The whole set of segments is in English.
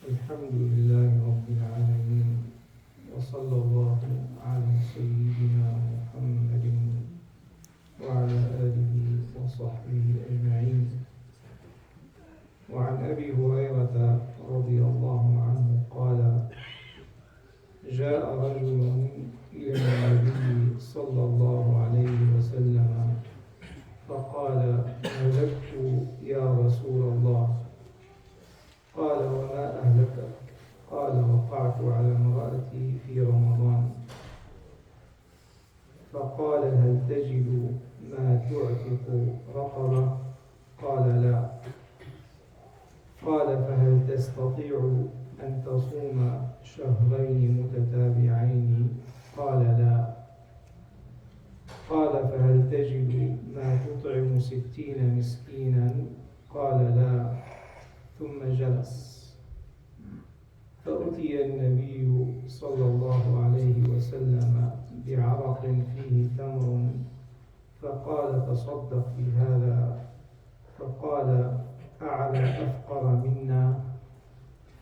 الحمد لله رب العالمين وصلى الله على سيدنا محمد وعلى آله وصحبه أجمعين. وعن أبي هريرة رضي الله عنه قال: جاء رجل إلى النبي صلى الله عليه وسلم فقال: هلكت يا رسول الله. قال: وما أهلكك؟ قال: وقعت على امرأتي في رمضان. فقال: هل تجد ما تعتق رقبة؟ قال: لا. قال: فهل تستطيع أن تصوم شهرين متتابعين؟ قال: لا. قال: فهل تجد ما تطعم 60 مسكينا؟ قال: لا. ثم جلس. فأتي النبي صلى الله عليه وسلم بعرق فيه تمر فقال: تصدق بهذا. فقال: أعلى أفقر منا،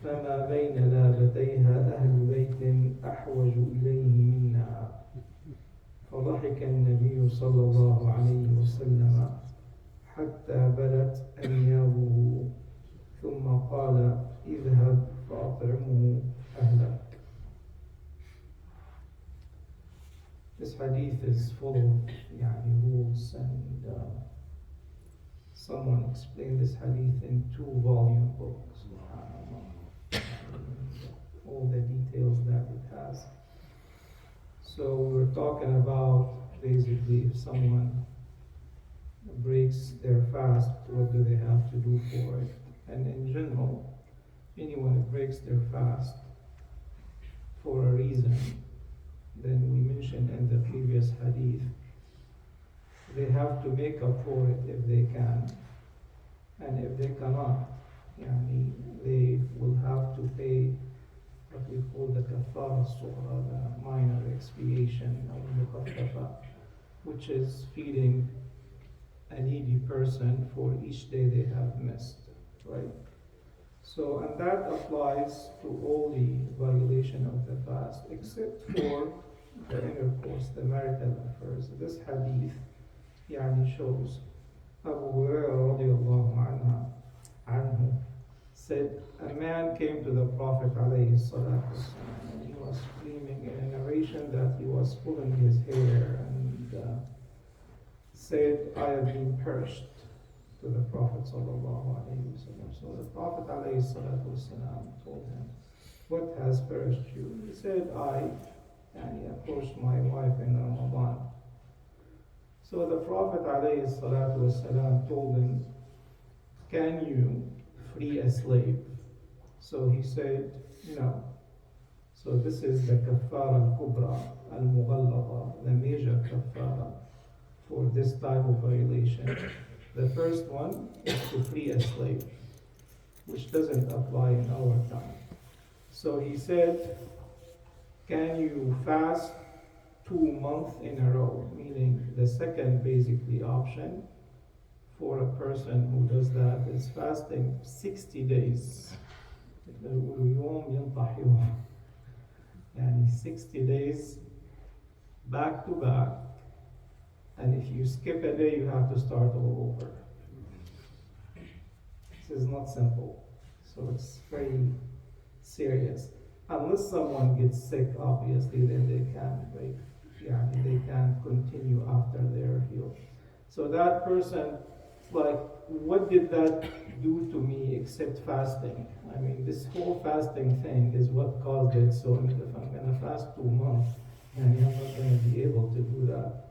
فما بين لابتيها أهل بيت أحوج إليه منا. فضحك النبي صلى الله عليه وسلم حتى بدت أنيابه، ثم قال: اذهب فأطعمه أهلك. This hadith is full of rules, and someone explained this hadith in 2-volume books. All the details that it has. So we're talking about basically if someone breaks their fast, what do they have to do for it? And in general, anyone who breaks their fast for a reason, then we mentioned in the previous hadith, they have to make up for it if they can. And if they cannot, they will have to pay what we call the kafara sughra, the minor expiation of muqaffafa, which is feeding a needy person for each day they have missed, right? So, and that applies to all the violation of the fast, except for the intercourse, the marital affairs. This hadith shows Abu Hurairah radiallahu anhu said, a man came to the Prophet alayhi salatu wasalam, and he was screaming in a narration that he was pulling his hair and said, I have been purged, to the Prophet sallallahu alayhi wasallam. So the Prophet alayhi salatu wasalam told him, what has purged you? He said, I approached my wife in Ramadan. So the Prophet alayhi salatu wasalam told him, can you free a slave? So he said, no. So this is the kafara al-kubra, al-mughallada, the major kafara for this type of violation. The first one is to free a slave, which doesn't apply in our time. So he said, can you fast 2 months in a row? Meaning the second basically option for a person who does that is fasting 60 days. 60 days back to back. And if you skip a day, you have to start all over. This is not simple. So it's very serious. Unless someone gets sick, obviously, then they can't continue after they're healed. So that person, what did that do to me except fasting? This whole fasting thing is what caused it. So if I'm going to fast 2 months, I'm not going to be able to do that.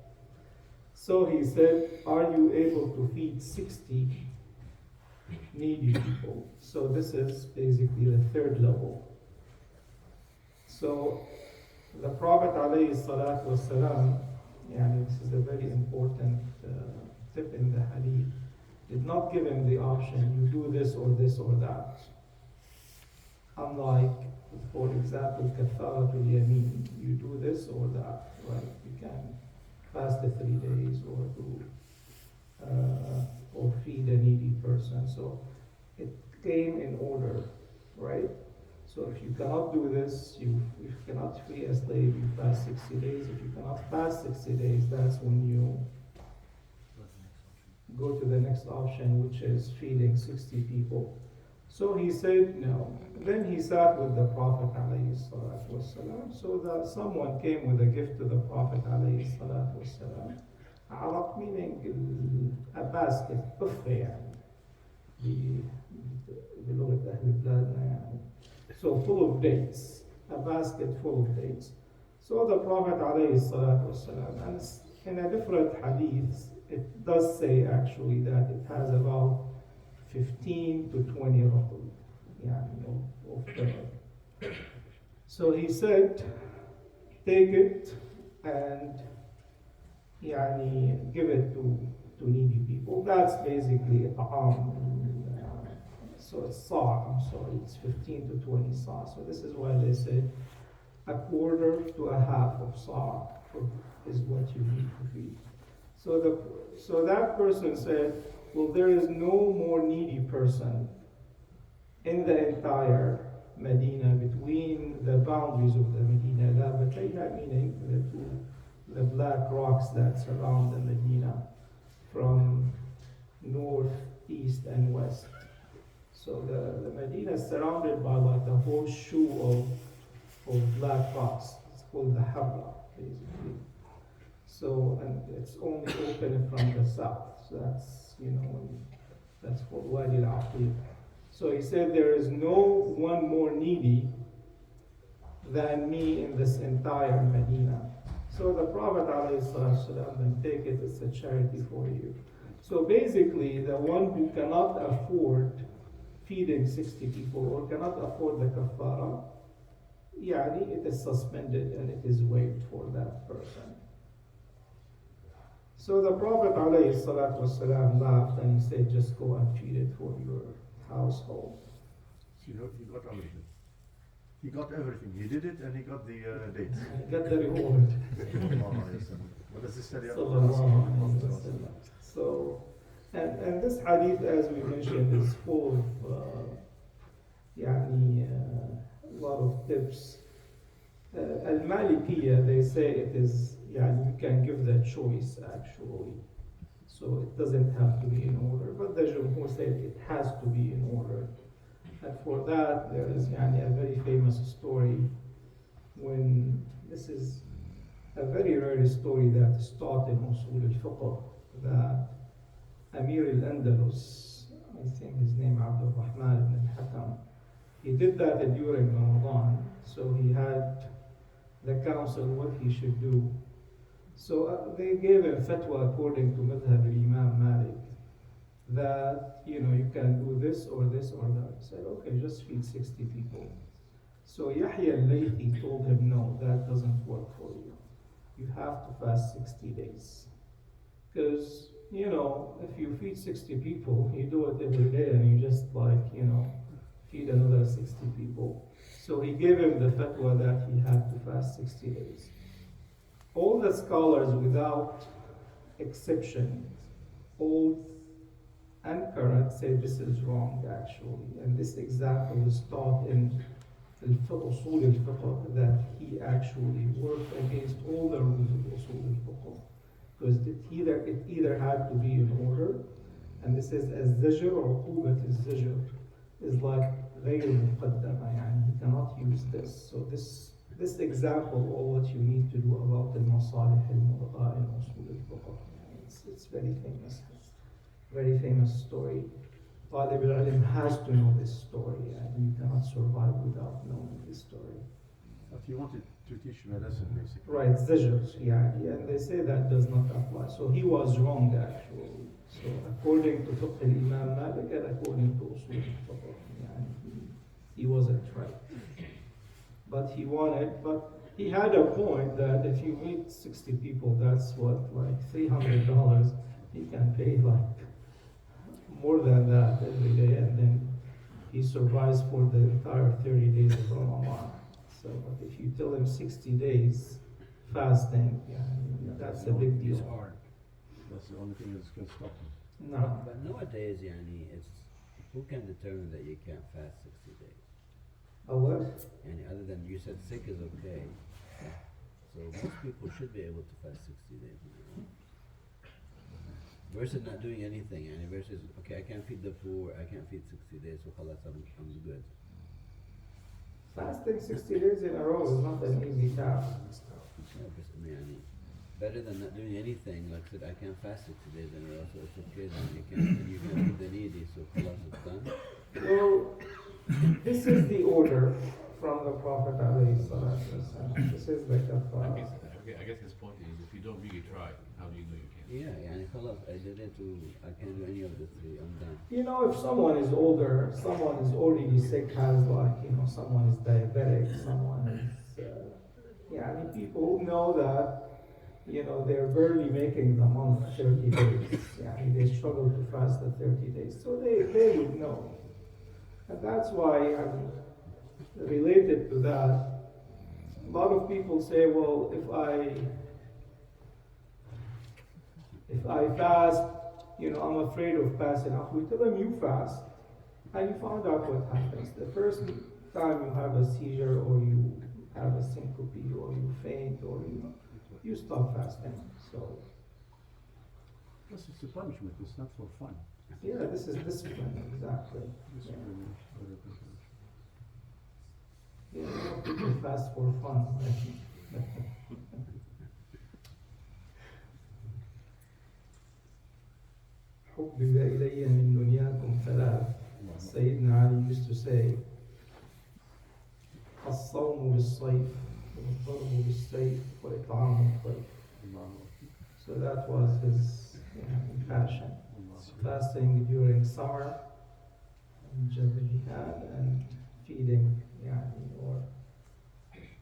So he said, are you able to feed 60 needy people? So this is basically the third level. So the Prophet alayhi salatu wasalam, this is a very important tip in the hadith, did not give him the option, you do this or this or that. Unlike, for example, katharatul yameen, you do this or that, right? You can fast the 3 days or do or feed a needy person. So it came in order, right? So if you cannot do this, if you cannot free a slave, you fast 60 days. If you cannot fast 60 days, that's when you go to the next option, which is feeding 60 people. So he said no. Then he sat with the Prophet ﷺ, so that someone came with a gift to the Prophet ﷺ. عرق meaning a basket, بفة يعني بلغة أهل بلادنا يعني. So full of dates, a basket full of dates. So the Prophet ﷺ, and in a different hadith, it does say actually that it has about 15 to 20 رطل يعني of bread. So he said, take it and يعني give it to needy people. That's basically so it's sa', I'm sorry, it's 15 to 20 sa'. So this is why they said a quarter to a half of sa' is what you need to feed. So that person said, well, there is no more needy person in the entire Medina, between the boundaries of the Medina, meaning the black rocks that surround the Medina from north, east, and west. So the Medina is surrounded by like a whole shoe of black rocks. It's called the Habra, basically. So, and it's only open from the south. So that's called Wadi al-Aqiq. So he said, there is no one more needy than me in this entire Medina. So the Prophet ﷺ, then take it as a charity for you. So basically, the one who cannot afford feeding 60 people or cannot afford the kafara, it is suspended and it is waived for that person. So the Prophet ﷺ laughed and he said, just go and feed it for your household. He got everything. He got everything. He did it and he got the dates. He got the reward. What does this tell you? So, and this hadith, as we mentioned, is full of a lot of tips. Al-Malikiyya, they say it is, you can give the choice actually. So it doesn't have to be in order. But the Jumhur said it has to be in order. And for that, there is a very famous story when this is a very rare story that is taught in Usul al-Fiqh, that Amir al-Andalus, I think his name Abdul Rahman ibn al-Hakam, he did that during Ramadan. So he had the council what he should do. So they gave a fatwa according to Madhab al-Imam Malik that you can do this or this or that. He said, okay, just feed 60 people. So Yahya al-Laythi told him, no, that doesn't work for you. You have to fast 60 days. Because, if you feed 60 people, you do it every day and you just feed another 60 people. So he gave him the fatwa that he had to fast 60 days. All the scholars, without exception, old and current, say this is wrong actually. And this example is taught in Usul al-Fiqh, that he actually worked against all the rules of Usul al-Fiqh. Because it either had to be in order, and this is az-zajr or uqubat az-zajr, is like غير مقدمة, he cannot use this. So this example, all what you need to do about the masalih al-mulgha in Usul al-Fiqh. It's very famous story. Talib al-ilm has to know this story, and you cannot survive without knowing this story. But he wanted to teach him a lesson, basically. Right, zajr, and they say that does not apply. So he was wrong actually. So according to Fiqh al-Imam Malik and according to Usul al-Fiqh, he wasn't right. But he had a point that if you meet 60 people, that's what, like $300, he can pay like more than that every day, and then he survives for the entire 30 days of Ramadan. So, but if you tell him 60 days fasting, that's a big deal. It's hard. That's the only thing that's going to stop him. No. But nowadays, it's who can determine that you can't fast 60 days? A what? And other than you said sick is okay. So most people should be able to fast 60 days in a row. Versus not doing anything, and versus, okay, I can't feed the poor, I can't feed 60 days, so khalas, I'm good. Fasting 60 days in a row is not an easy task. Yeah, but, better than not doing anything. Like I said, I can't fast 60 days in a row, so it's okay then. You can feed the needy, so khalas, it's done. So, this is the order from the Prophet ﷺ. This is the kafara. I guess his point is, if you don't really try, how do you know you can? Yeah, and khalas, I did it too. I can't do any of the three, I'm done. You know, if someone is older, someone is already sick, has like, someone is diabetic, someone is, people know that, they're barely making the month 30 days. They struggle to fast the 30 days. So they would know. And that's why, related to that, a lot of people say, well, if I fast, I'm afraid of passing out. We tell them you fast, and you find out what happens. The first time you have a seizure, or you have a syncope, or you faint, or you stop fasting. So, Plus, it's a punishment. It's not for fun. yeah, this is discipline, exactly. Discipline is very good. People fast for fun. حبب إلي من دنياكم ثلاث. سيدنا Ali used to say, الصوم بالصيف والضرب بالسيف وإطعام الضيف. So that was his passion. Fasting during summer, jihad, and feeding, or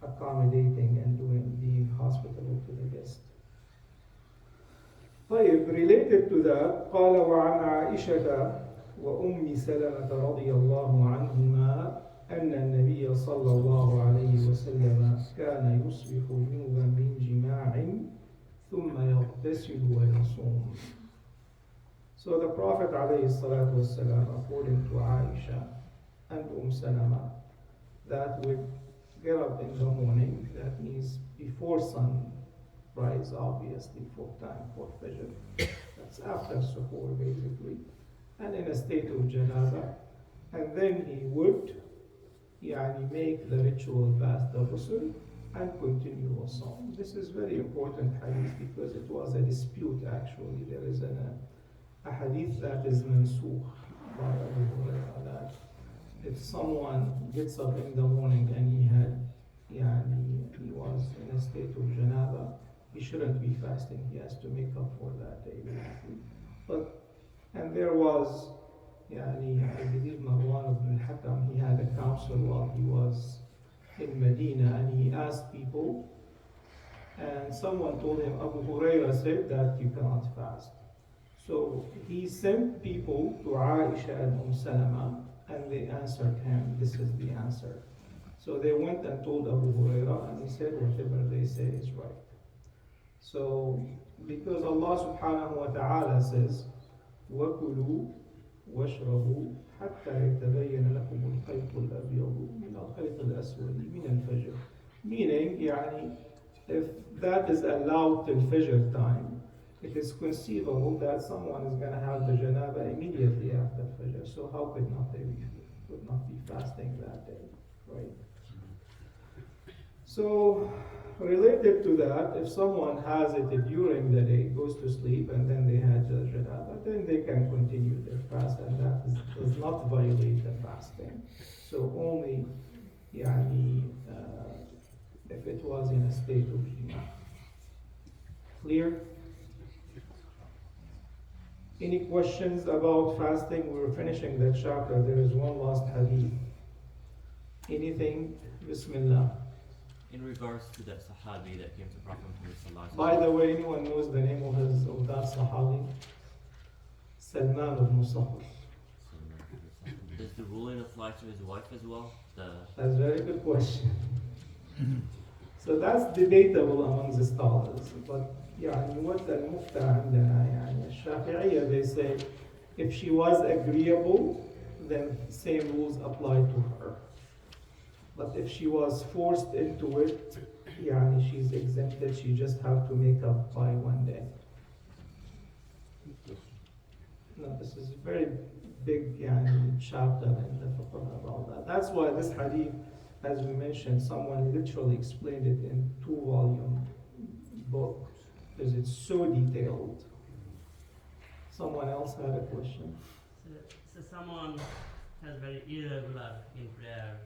accommodating and being hospitable to the guest. طيب, related to that, قال وعن عائشة وأم سلمة رضي الله عنهما أن النبي صلى الله عليه وسلم كان يصبح جنبا من جماع ثم يغتسل ويصوم. So the Prophet عليه الصلاة والسلام, according to Aisha and Salama, that would get up in the morning, that means before sunrise, obviously, for time for Fajr. That's after Suhoor, basically, and in a state of janaba. And then he would make the ritual bath, the ghusl, and continue a song. This is very important hadith because it was a dispute actually. There is a hadith that is mansukh by Abu Hurairah, that if someone gets up in the morning and he was in a state of janaba, he shouldn't be fasting. He has to make up for that day, basically. And there was, I believe Marwan ibn al-Hakam, he had a council while he was in Medina, and he asked people, and someone told him, Abu Hurairah said that you cannot fast. So he sent people to Aisha and Salama, and they answered him, this is the answer. So they went and told Abu Hurairah, and he said whatever they say is right. So, because Allah subhanahu wa ta'ala says, وَكُلُوا وَاشْرَبُوا حَتَّى يَتَبَيَّنَ لَكُمُ الْخَيْطُ الْأَبْيَضُ مِنَ الْخَيْطِ الْأَسْوَدِ مِنَ الْفَجْرِ. Meaning, if that is allowed till Fajr time, it is conceivable that someone is going to have the janaba immediately after Fajr. So how could not be fasting that day, right? So, related to that, if someone has it during the day, goes to sleep, and then they had the janaba, then they can continue their fast, and that does not violate the fasting. So only, if it was in a state of jima. Clear? Any questions about fasting? We're finishing that chapter. There is one last hadith. Anything? Bismillah. In regards to that Sahabi that came to Prophet Muhammad, By the way, anyone knows the name of that Sahabi? Salman ibn Safar. does the ruling apply to his wife as well? That's a very good question. So that's debatable among the scholars. But what the mufta عندنا الشافعية, they say if she was agreeable, then same rules apply to her. But if she was forced into it, يعني she's exempted, she just have to make up by one day. No, this is a very big يعني, chapter in the fiqh about that. That's why this hadith, as we mentioned, someone literally explained it in 2-volume book because it's so detailed. Someone else had a question. So someone has very irregular in prayer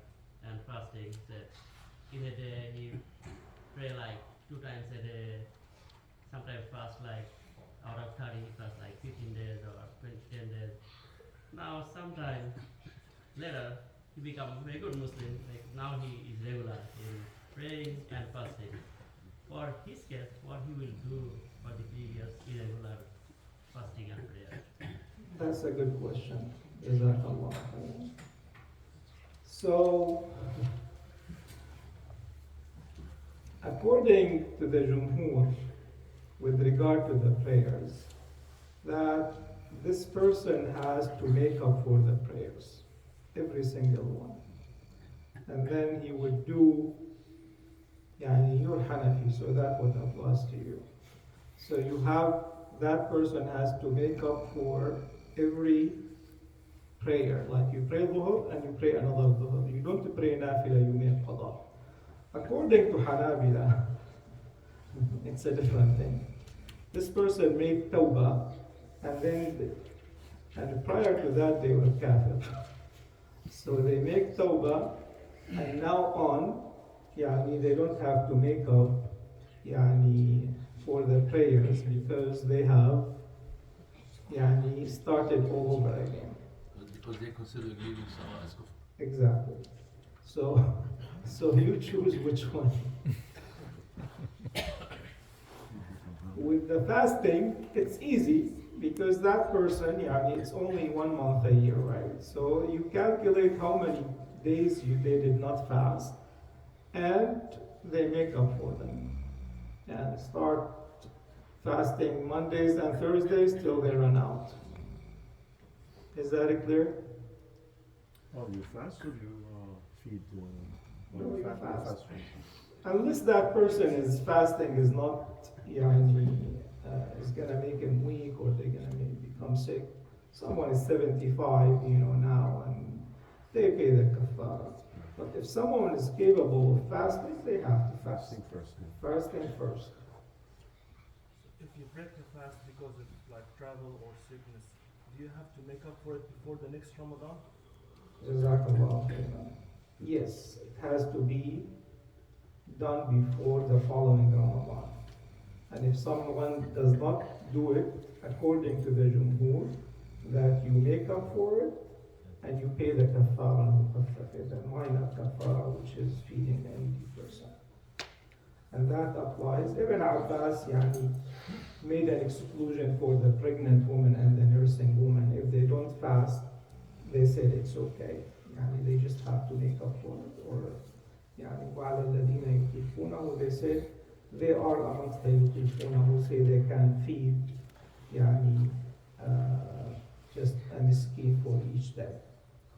and fasting. So in a day he pray like 2 times a day. Sometimes fast like out of 30 he fast like 15 days or 10 days. Now sometime later he become a very good Muslim. Like now he is regular in praying and fasting. For his case, what he will do for the previous irregular fasting and prayer? That's a good question. Jazakallah khair. So, according to the Jumhur, with regard to the prayers, that this person has to make up for the prayers, every single one. And then he would do, yani you're Hanafi, so that would applies to you. So you have, that person has to make up for every prayer. Like you pray dhuhr and you pray another dhuhr. You don't pray nafila, you make qada. According to Hanabila, it's a different thing. This person made tawbah and prior to that they were kafir. So they make tawbah and now on, yani they don't have to make up yani for the prayers because they have yani started all over again. Because they consider leaving Salah as kufr. Exactly. So you choose which one. With the fasting, it's easy because that person, yani, it's only 1 month a year, right? So you calculate how many days they did not fast, and they make up for them. And start fasting Mondays and Thursdays till they run out. Is that clear? Oh, you fast or you feed? No, you fast. fast. Unless that person is fasting is not, is gonna make him weak or they're gonna become sick. Someone is 75, now, and they pay the kafara. But if someone is capable of fasting, they have to fast. Fasting first. Yeah. Fasting first. If you break the fast because of like travel or sickness, do you have to make up for it before the next Ramadan? Jazakallah khairan. Yes, it has to be done before the following Ramadan. And if someone does not do it according to the Jumhur, that you make up for it and you pay the kafara muqaffafid, and why not kafara, which is feeding the needy person. And that applies. Ibn Abbas made an exclusion for the pregnant woman and the nursing woman. If they don't fast, they said it's okay. They just have to make up for it. Or وَعَلَى الَّذِينَ يُطِيقُونَهُ, they said they are amongst the yutiquna who say they can feed just a miskin for each day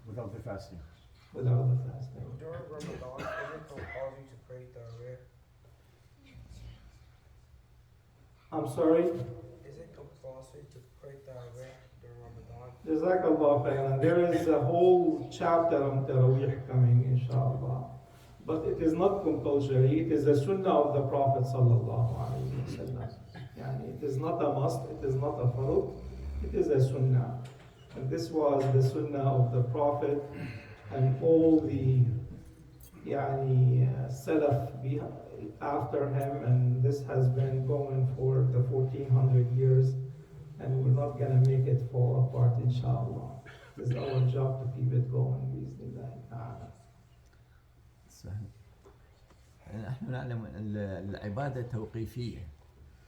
Without the fasting. without the fasting. During Ramadan, is it compulsory to pray Tarawih? I'm sorry? Is it compulsory to pray Tarawih during Ramadan? Jazakallah khairan. There is a whole chapter on Taraweeh coming, inshallah. But it is not compulsory. It is a sunnah of the Prophet sallallahu alaihi wasallam. It is not a must. It is not a farud. It is a sunnah. And this was the sunnah of the Prophet and all the salaf after him. And this has been going for the 1400 years. And we're not going to make it fall apart, inshallah. It's our job to keep it going, bismillah ta'ala. نحن نعلم أن العبادة توقيفية،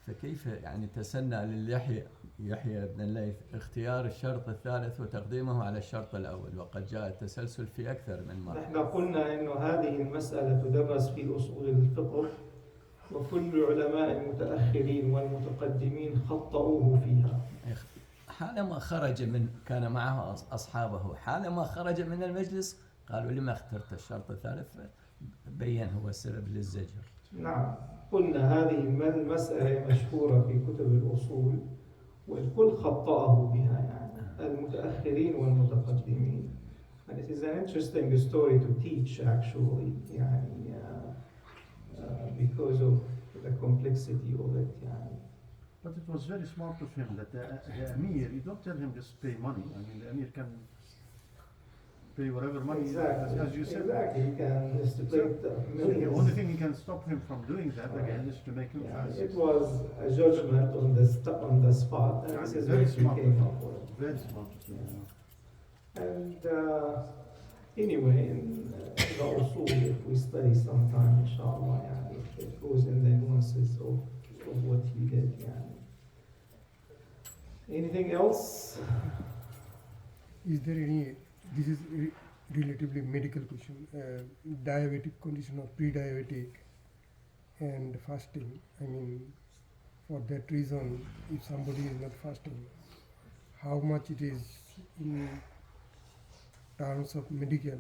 فكيف تسنى يحيى بن الليث اختيار الشرط الثالث وتقديمه على الشرط الأول، وقد جاء التسلسل في أكثر من مرة. نحن قلنا إنه هذه المسألة تدرس في أصول الفقه، وكل علماء المتأخرين والمتقدمين خطأوه فيها. حالما خرج كان معه أصحابه، حالما خرج من المجلس قالوا لما اخترت الشرط الثالث بين هو السبب للزجر. نعم، قلنا هذه المسألة مشهورة في كتب الأصول والكل خطأه بها يعني المتأخرين والمتقدمين. And it is an interesting story to teach actually يعني because of the complexity of it يعني. But it was very smart of him that the Amir, you don't tell him just pay money. I mean, the Amir can pay whatever money, Exactly. as you said. Exactly, you can stipulate So the millions. only thing he can stop him from doing that again is to make him Yeah, fast. it was a judgment on the spot, and this is Very what we smart. came up with. Very smart of him. And anyway, in the usul, if we study sometime, inshallah, يعني, it goes in the nuances of what he did. يعني. Anything else? Is there any, this is relatively medical question, diabetic condition or pre-diabetic and fasting? I mean, for that reason, if somebody is not fasting, how much it is in terms of medical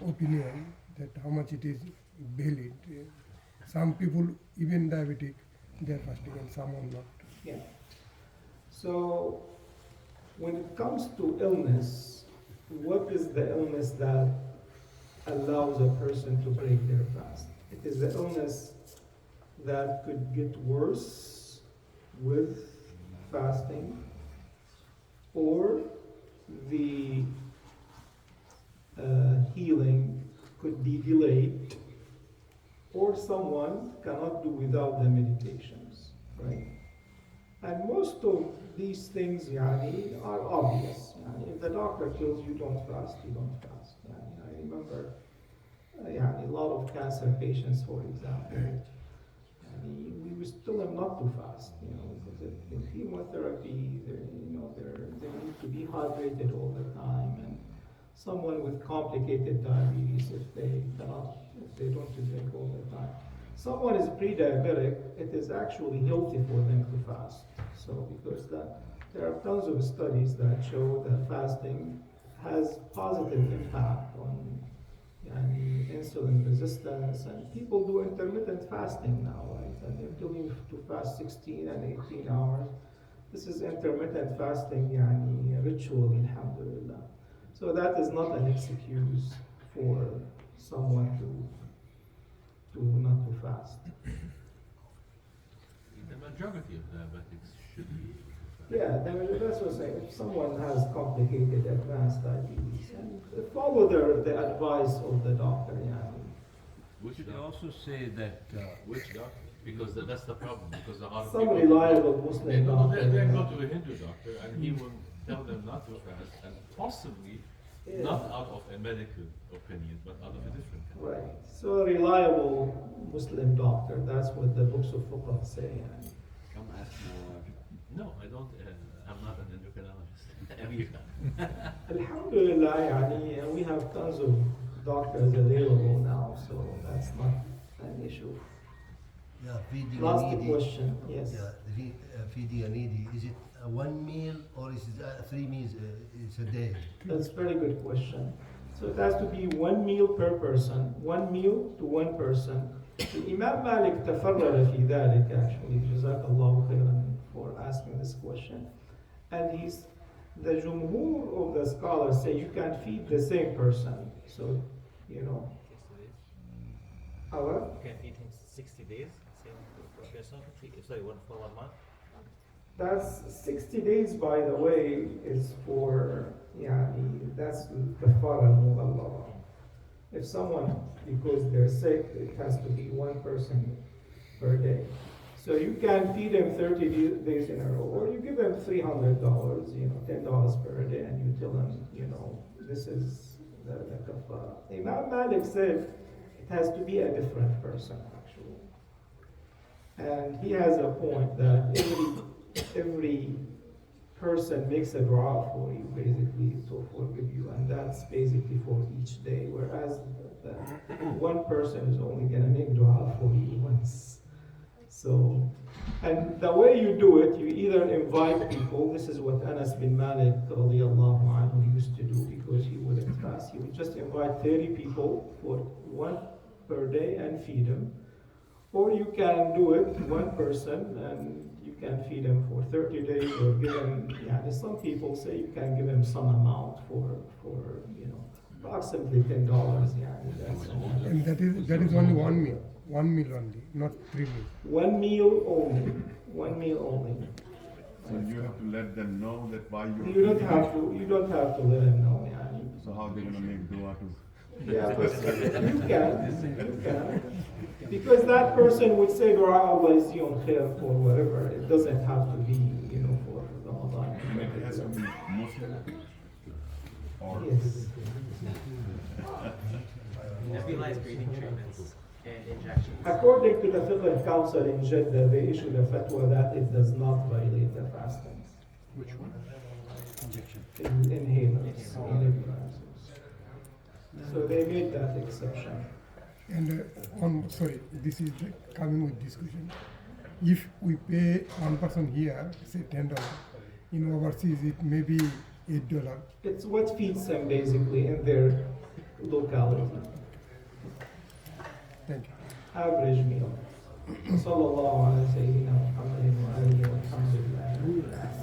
opinion, that how much it is valid? Some people, even diabetic, they are fasting and some are not. Yeah. So, when it comes to illness, what is the illness that allows a person to break their fast? It is the illness that could get worse with fasting, or the healing could be delayed, or someone cannot do without the medications, right? And most of these things يعني, are obvious. يعني, if the doctor tells you don't fast, you don't fast. يعني, I remember يعني, a lot of cancer patients, for example, يعني, we would tell them not to fast, because in chemotherapy, they need to be hydrated all the time. And someone with complicated diabetes, if they don't drink all the time. Someone is pre-diabetic, it is actually healthy for them to fast. So because there are tons of studies that show that fasting has positive impact on insulin resistance, and people do intermittent fasting now, right? And they're doing to fast 16 and 18 hours. This is intermittent fasting, ritually, alhamdulillah. So that is not an excuse for someone to not to fast. The majority of diabetics should be. Yeah, that's what I'm saying. If someone has complicated advanced diabetes, and follow the advice of the doctor. Would you also say that Which doctor? Because that's the problem. Because a lot of Some people reliable they Muslim go, doctor. they go to a Hindu doctor and he will tell them not to fast, and possibly not out of a medical opinion, but out of a different kind. Right. So a reliable Muslim doctor. That's what the books of fiqh say. come ask more? No, I don't. I'm not an endocrinologist. Alhamdulillah, we have tons of doctors available now, so that's not an issue. Yeah, feeding Last a needy. question, yes. Yeah, feeding a needy. Is it one meal or is it 3 meals? It's a day. That's a very good question. So it has to be 1 meal per person, 1 meal to 1 person. Imam Malik تفرغ في ذلك actually. جزاك الله خيرا for asking this question. And the jumhur of the scholars say you can feed the same person. So, our You can feed him 60 days, same per person. Sorry, one for 1 month. That's 60 days, by the way, is for, that's kafara al-mughallaba. If someone, because they're sick, it has to be 1 person per day. So you can feed them 30 days in a row, or you give them $300, $10 per day, and you tell them, this is the kafara. Imam Malik said it has to be a different person, actually. And he has a point that every person makes a dua for you, basically, to forgive you, and that's basically for each day, whereas the 1 person is only going to make dua for you once. So And the way you do it, you either invite people, this is what Anas bin Malik radiallahu anhu used to do because he wouldn't fast. He would just invite 30 people for one per day and feed them. Or you can do it one person and you can feed him for 30 days or give him, some people say you can give him some amount for approximately $10. That's And that is only one meal only, not 3 meals. one meal only. One meal only. So you have to let them know that why you. You don't have to let him know. So how they gonna make dua to? Yeah, but you can. Because that person would say, Dua Allah is on khair or whatever. It doesn't have to be, for Ramadan. It has to be Muslim. Or Yes. Nebulized breathing treatments and injections. According to the Fiqh Council in Jeddah, they issued a fatwa that it does not violate the fasting. which one? Injection. Inhalers, nebulizers. So they made that exception. And this is coming with discussion. If we pay one person here, say $10, in overseas it may be $8. It's what feeds them basically in their locality. Thank you. Average meal. صلى الله على سيدنا محمد وآله والحمد لله.